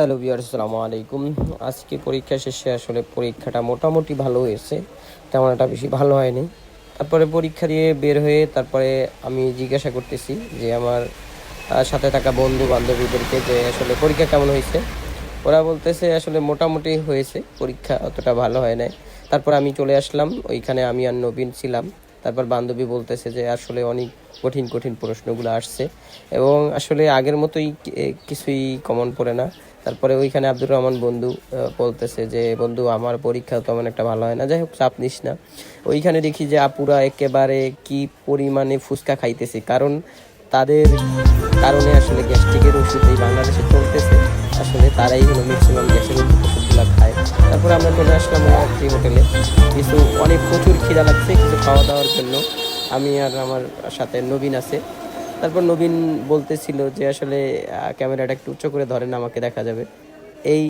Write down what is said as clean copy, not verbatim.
Hello viewers, আসসালামু আলাইকুম। আজকে পরীক্ষা শেষে আসলে পরীক্ষাটা মোটামুটি ভালো হয়েছে, তেমন একটা বেশি ভালো হয়নি। তারপরে পরীক্ষা দিয়ে বের হয়ে তারপরে আমি জিজ্ঞাসা করতেছি যে আমার সাথে থাকা বন্ধু বান্ধবীদেরকে যে আসলে পরীক্ষা কেমন হয়েছে। ওরা বলতেছে আসলে মোটামুটি হয়েছে, পরীক্ষা অতটা ভালো হয় নাই। তারপর আমি চলে আসলাম, ওইখানে আমি আর নবীন ছিলাম। তারপর বান্ধবী বলতেছে যে আসলে অনেক কঠিন কঠিন প্রশ্নগুলো আসছে এবং আসলে আগের মতোই কিছুই কমন পড়ে না। তারপরে ওইখানে আব্দুর রহমান বন্ধু বলতেছে যে বন্ধু আমার পরীক্ষা তেমন একটা ভালো হয় না, যাই হোক চাপ নিস না। ওইখানে দেখি যে আপুরা একেবারে কি পরিমাণে ফুচকা খাইতেছে, কারণ তাদের কারণে আসলে গ্যাস্ট্রিকের ওষুধ এই বাংলাদেশে চলতেছে। আসলে তারাই হলো ম্যাক্সিমাম গ্যাসের ওষুধগুলো খায়। তারপরে আমরা চলে আসলাম একটি হোটেলে, কিছু অনেক প্রচুর খিদা লাগছে কিছু খাওয়া দাওয়ার জন্য। আমি আর আমার সাথে নবীন আছে। তারপর নবীন বলতেছিল যে আসলে ক্যামেরাটা একটু উচ্চ করে ধরেন, আমাকে দেখা যাবে। এই